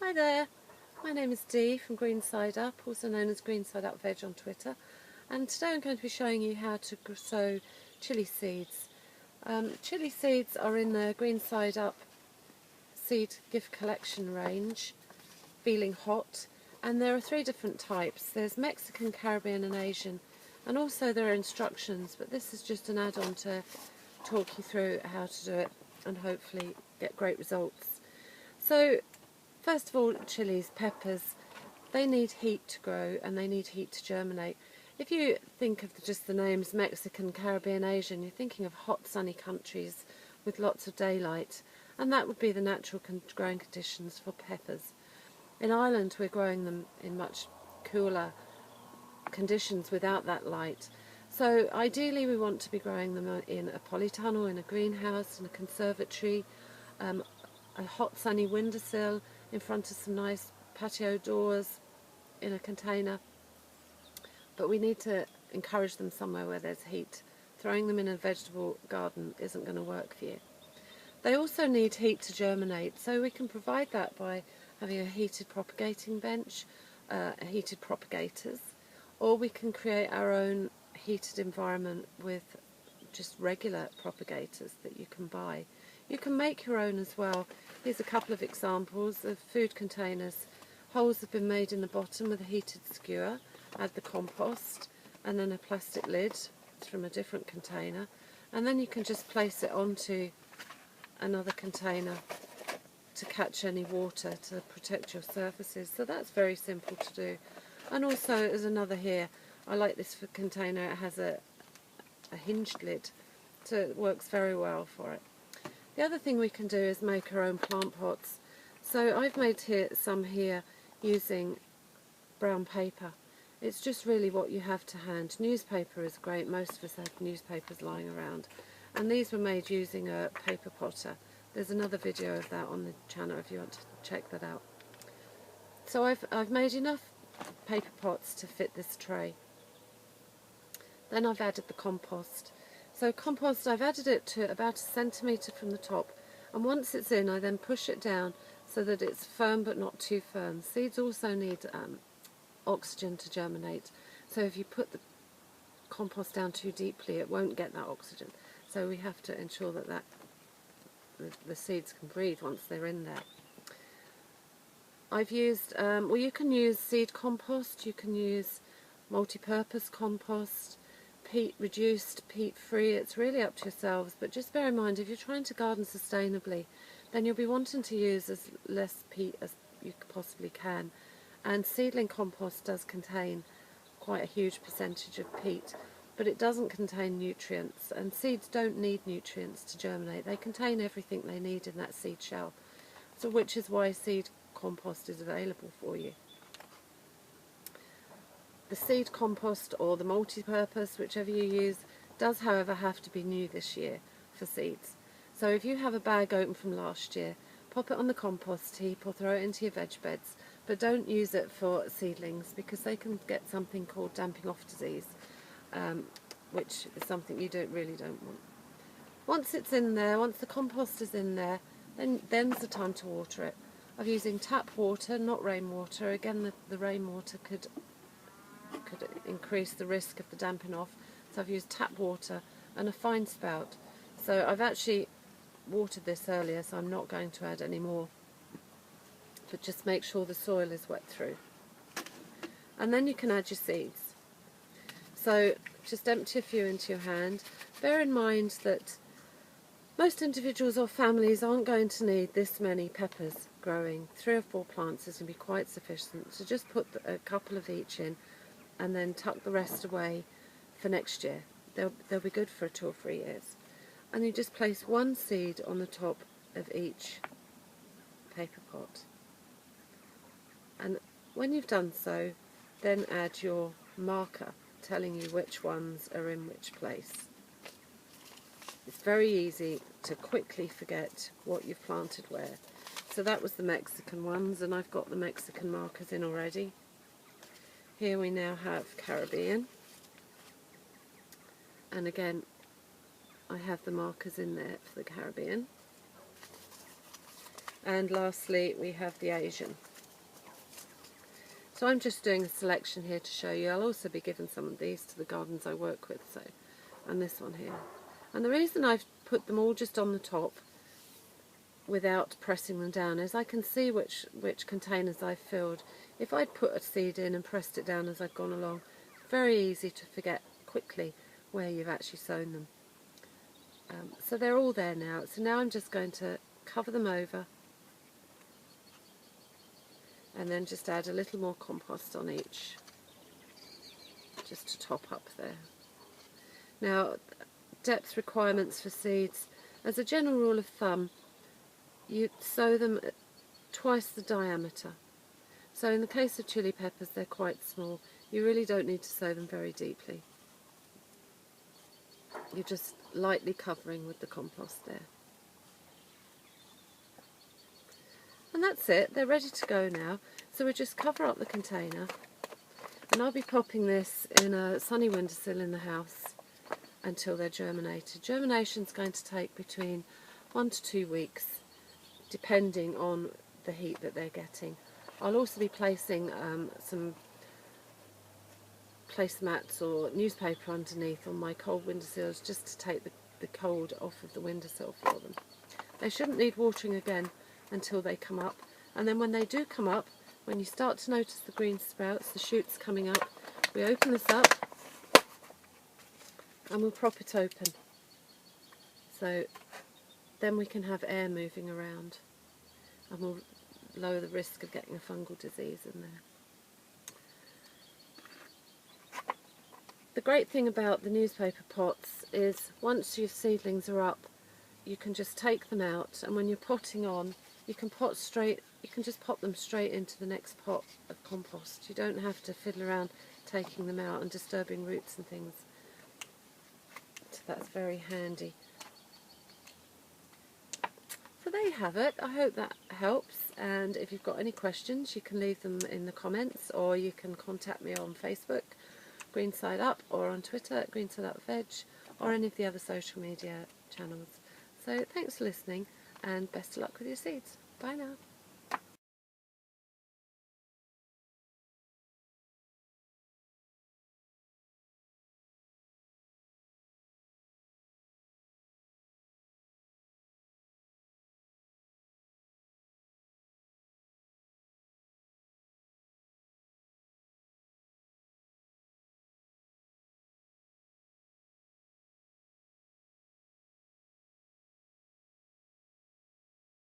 Hi there, my name is Dee from Green Side Up, also known as Green Side Up Veg on Twitter, and today I'm going to be showing you how to sow chilli seeds. Chilli seeds are in the Green Side Up seed gift collection range, Feeling Hot, and there are 3 different types. There's Mexican, Caribbean and Asian, and also there are instructions, but this is just an add-on to talk you through how to do it and hopefully get great results. So first of all, chilies, peppers, they need heat to grow and they need heat to germinate. If you think of just the names Mexican, Caribbean, Asian, you're thinking of hot sunny countries with lots of daylight, and that would be the natural growing conditions for peppers. In Ireland we're growing them in much cooler conditions without that light. So ideally we want to be growing them in a polytunnel, in a greenhouse, in a conservatory, a hot sunny windowsill, in front of some nice patio doors, in a container. But we need to encourage them somewhere where there's heat. Throwing them in a vegetable garden isn't going to work for you. They also need heat to germinate, so we can provide that by having a heated propagating bench, heated propagators, or we can create our own heated environment with just regular propagators that you can buy. You can make your own as well. Here's a couple of examples of food containers. Holes have been made in the bottom with a heated skewer. Add the compost and then a plastic lid from a different container, and then you can just place it onto another container to catch any water to protect your surfaces. So that's very simple to do. And also there's another here. I like this for container. It has a hinged lid, so it works very well for it. The other thing we can do is make our own plant pots. So I've made some here using brown paper. It's just really what you have to hand. Newspaper is great. Most of us have newspapers lying around. And these were made using a paper potter. There's another video of that on the channel if you want to check that out. So I've made enough paper pots to fit this tray. Then I've added the compost. So compost, I've added it to about 1 centimetre from the top, and once it's in I then push it down so that it's firm but not too firm. Seeds also need oxygen to germinate, so if you put the compost down too deeply it won't get that oxygen. So we have to ensure that the seeds can breathe once they're in there. I've used, well, you can use seed compost, you can use multi-purpose compost, peat reduced, peat free. It's really up to yourselves, but just bear in mind if you're trying to garden sustainably then you'll be wanting to use as less peat as you possibly can, and seedling compost does contain quite a huge percentage of peat, but it doesn't contain nutrients, and seeds don't need nutrients to germinate. They contain everything they need in that seed shell, so which is why seed compost is available for you. The seed compost or the multi-purpose, whichever you use, does however have to be new this year for seeds. So if you have a bag open from last year, pop it on the compost heap or throw it into your veg beds, but don't use it for seedlings because they can get something called damping off disease, which is something you really don't want. Once it's in there, once the compost is in there, then's the time to water it. I'm using tap water, not rainwater. Again, the rainwater could increase the risk of the damping off, so I've used tap water and a fine spout. So I've actually watered this earlier, so I'm not going to add any more, but just make sure the soil is wet through. And then you can add your seeds. So just empty a few into your hand. Bear in mind that most individuals or families aren't going to need this many peppers growing. 3 or 4 plants is going to be quite sufficient, so just put a couple of each in and then tuck the rest away for next year. They'll be good for 2 or 3 years. And you just place 1 seed on the top of each paper pot. And when you've done so, then add your marker telling you which ones are in which place. It's very easy to quickly forget what you've planted where. So that was the Mexican ones, and I've got the Mexican markers in already. Here we now have Caribbean, and again I have the markers in there for the Caribbean. And lastly we have the Asian. So I'm just doing a selection here to show you. I'll also be giving some of these to the gardens I work with, so, and this one here. And the reason I've put them all just on the top without pressing them down is I can see which containers I've filled. If I'd put a seed in and pressed it down as I'd gone along, very easy to forget quickly where you've actually sown them. So they're all there now. So now I'm just going to cover them over and then just add a little more compost on each, just to top up there. Now, depth requirements for seeds. As a general rule of thumb, you sow them at twice the diameter. So in the case of chili peppers, they're quite small. You really don't need to sow them very deeply. You're just lightly covering with the compost there. And that's it, they're ready to go now. So we just cover up the container, and I'll be popping this in a sunny windowsill in the house until they're germinated. Germination's going to take between 1 to 2 weeks, depending on the heat that they're getting. I'll also be placing some placemats or newspaper underneath on my cold windowsills just to take the cold off of the windowsill for them. They shouldn't need watering again until they come up, and then when they do come up, when you start to notice the green sprouts, the shoots coming up, we open this up and we'll prop it open, so then we can have air moving around and we'll lower the risk of getting a fungal disease in there. The great thing about the newspaper pots is once your seedlings are up, you can just take them out, and when you're potting on, you can just pop them straight into the next pot of compost. You don't have to fiddle around taking them out and disturbing roots and things. So that's very handy. So there you have it. I hope that helps, and if you've got any questions you can leave them in the comments, or you can contact me on Facebook, Green Side Up, or on Twitter at Green Side Up Veg, or any of the other social media channels. So thanks for listening, and best of luck with your seeds. Bye now.